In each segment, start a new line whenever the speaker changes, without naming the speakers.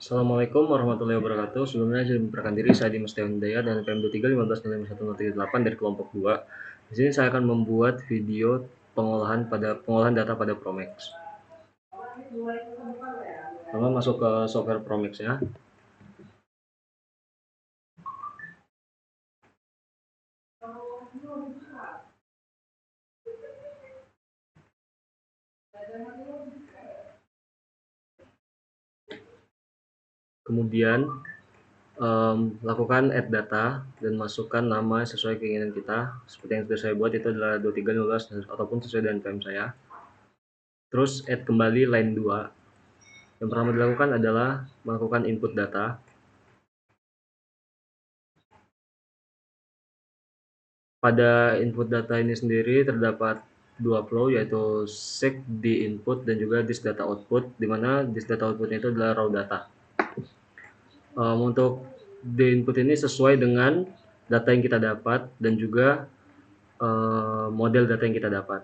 Assalamualaikum warahmatullahi wabarakatuh. Sebelumnya saya memperkenalkan diri, saya Dimas Tiawan Hidayat dan NPM 23 dari kelompok 2. Di sini saya akan membuat video pengolahan data pada Promex. Pertama masuk ke software Promex ya. Kemudian lakukan add data dan masukkan nama sesuai keinginan kita. Seperti yang sudah saya buat itu adalah 2315 ataupun sesuai dengan NPM saya. Terus add kembali line 2. Yang pertama dilakukan adalah melakukan input data. Pada input data ini sendiri terdapat dua flow, yaitu seek di input dan juga this data output, di mana this data outputnya itu adalah raw data. Untuk di input ini sesuai dengan data yang kita dapat dan juga model data yang kita dapat.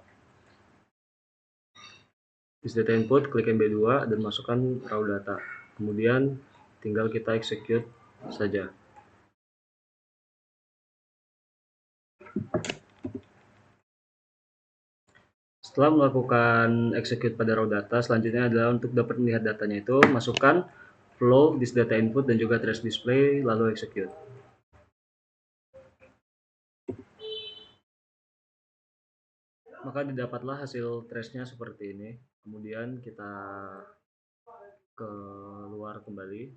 This data input, klik MB2 dan masukkan raw data. Kemudian tinggal kita execute saja. Setelah melakukan execute pada raw data, selanjutnya adalah untuk dapat melihat datanya itu, masukkan flow this data input dan juga trace display, lalu execute. Maka didapatlah hasil trace-nya seperti ini. Kemudian kita keluar kembali.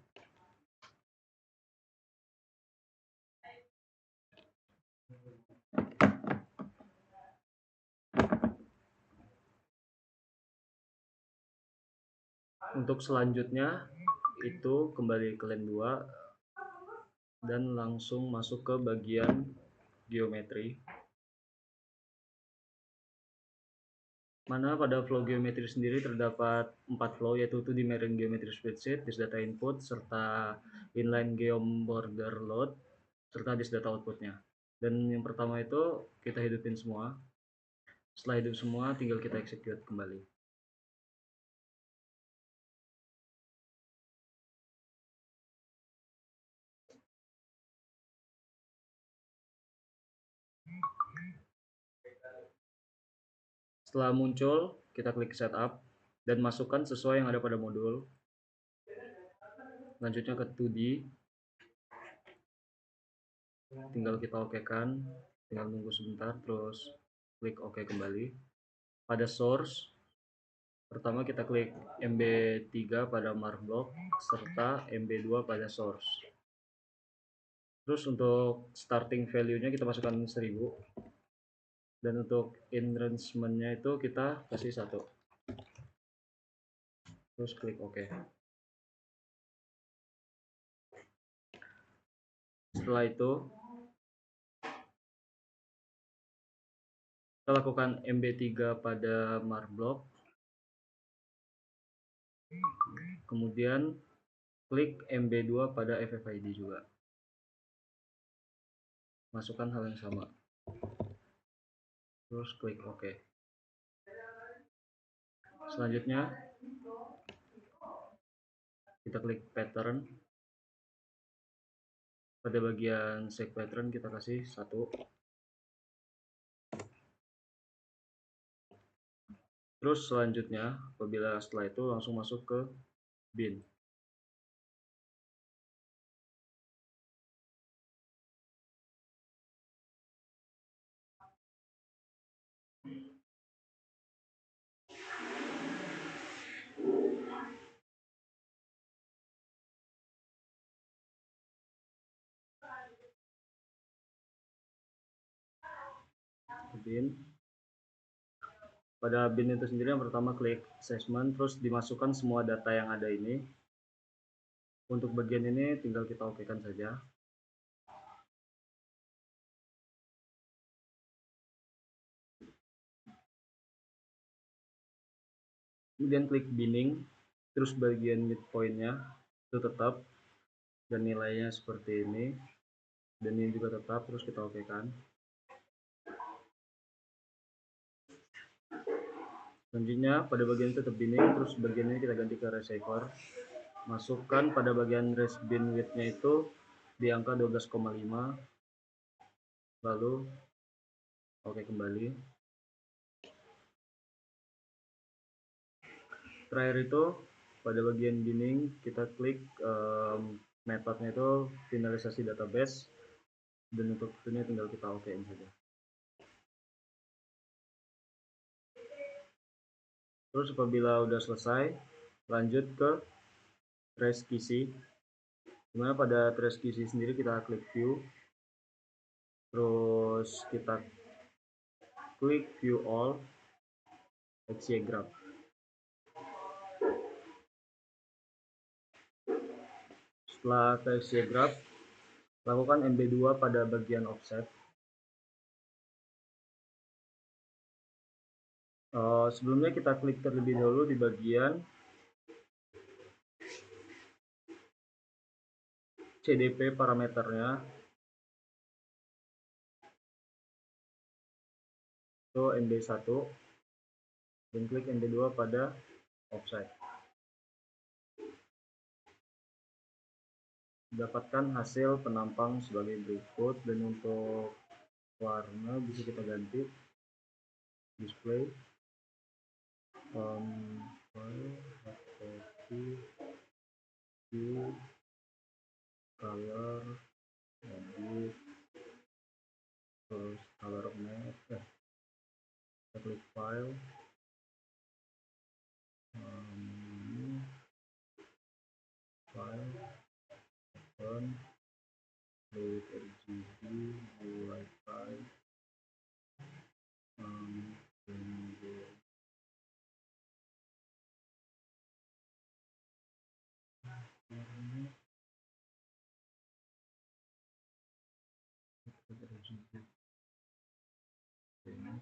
Untuk selanjutnya itu kembali ke line 2 dan langsung masuk ke bagian geometri. Mana pada flow geometri sendiri terdapat 4 flow, yaitu 2D Marine Geometry Spreadsheet, this data input, serta inline geom border load, serta this data outputnya. Dan yang pertama itu kita hidupin semua. Setelah hidup semua, tinggal kita execute kembali. Setelah muncul, kita klik setup dan masukkan sesuai yang ada pada modul. Lanjutnya ke 2D, tinggal kita okekan, tinggal nunggu sebentar, terus klik OK kembali. Pada source, pertama kita klik MB3 pada mark block serta MB2 pada source. Terus untuk starting value-nya kita masukkan 1000. Dan untuk enrichment-nya itu kita kasih 1. Terus klik OK. Setelah itu kita lakukan MB3 pada mark block, kemudian klik MB2 pada FFID juga, masukkan hal yang sama, terus klik OK. Selanjutnya kita klik pattern. Pada bagian set pattern kita kasih 1. Terus selanjutnya apabila setelah itu langsung masuk ke bin. Bin. Pada bin itu sendiri yang pertama klik assessment, terus dimasukkan semua data yang ada ini. Untuk bagian ini tinggal kita okekan saja. Kemudian klik binning, terus bagian midpoint-nya itu tetap dan nilainya seperti ini, dan ini juga tetap, terus kita okekan. Selanjutnya pada bagian tetap binning, terus bagian ini kita ganti ke receiver. masukkan pada bagian range bandwidth-nya itu di angka 12,5, lalu oke kembali. Terakhir itu pada bagian binning kita klik metodenya itu finalisasi database, dan untuk ini tinggal kita okein saja. Terus apabila udah selesai, lanjut ke trace kisi. Dimana pada trace kisi sendiri kita klik view, terus kita klik view all XY graph. Setelah ke XY graph, lakukan MB2 pada bagian offset. Sebelumnya kita klik terlebih dahulu di bagian CDP parameternya, itu MB1, dan klik MB2 pada offset. Dapatkan hasil penampang sebagai berikut, dan untuk warna bisa kita ganti display color edit, terus color map, kita klik file, open, klik RGB, Wi-Fi,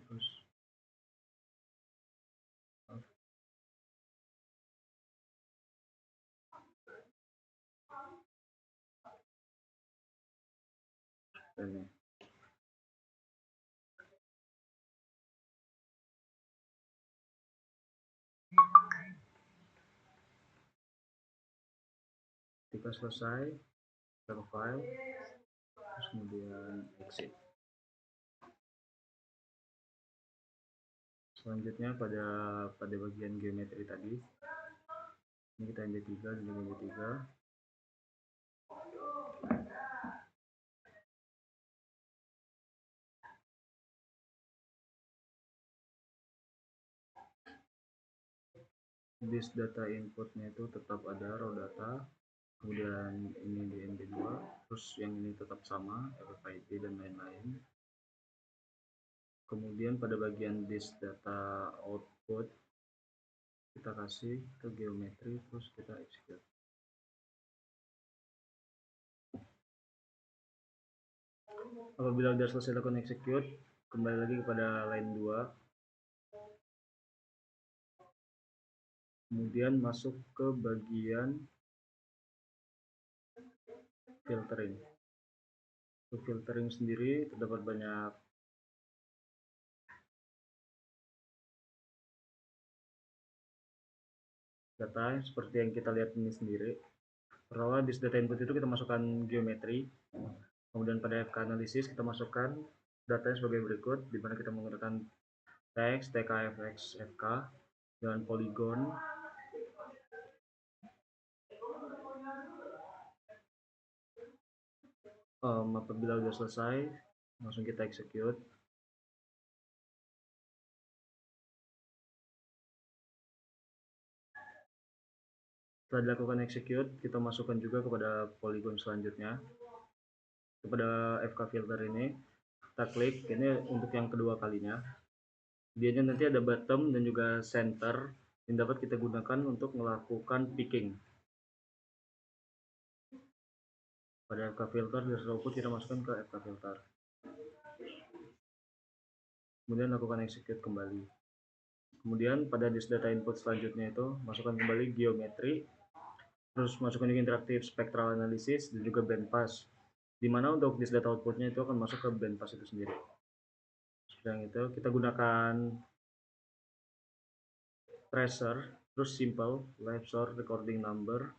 terus ini. Ketika selesai, kita ke file, terus kemudian exit. Selanjutnya pada bagian geometri tadi, ini kita MB3 dan MB3. This data inputnya itu tetap ada raw data, kemudian ini di MB2, terus yang ini tetap sama, FFIP dan lain-lain. Kemudian pada bagian this data output, kita kasih ke geometri, terus kita execute. Apabila sudah selesai lakukan execute, kembali lagi kepada line 2, kemudian masuk ke bagian filtering. Untuk filtering sendiri terdapat banyak data seperti yang kita lihat ini sendiri. Pertama, di data input itu kita masukkan geometri, kemudian pada FK analisis kita masukkan datanya sebagai berikut, di mana kita menggunakan teks, TKFX, FK, dan polygon. Apabila sudah selesai, langsung kita execute. Setelah dilakukan execute, kita masukkan juga kepada polygon selanjutnya, kepada FK filter ini. Kita klik, ini untuk yang kedua kalinya. Dia nanti ada bottom dan juga center yang dapat kita gunakan untuk melakukan picking. Pada FK filter, dari output kita masukkan ke FK filter. Kemudian lakukan execute kembali. Kemudian pada disk data input selanjutnya itu masukkan kembali geometri, terus masukkan juga interaktif spectral analysis dan juga bandpass, dimana untuk disk data outputnya itu akan masuk ke bandpass itu sendiri. Sekarang itu kita gunakan tracer, terus simple live source recording number,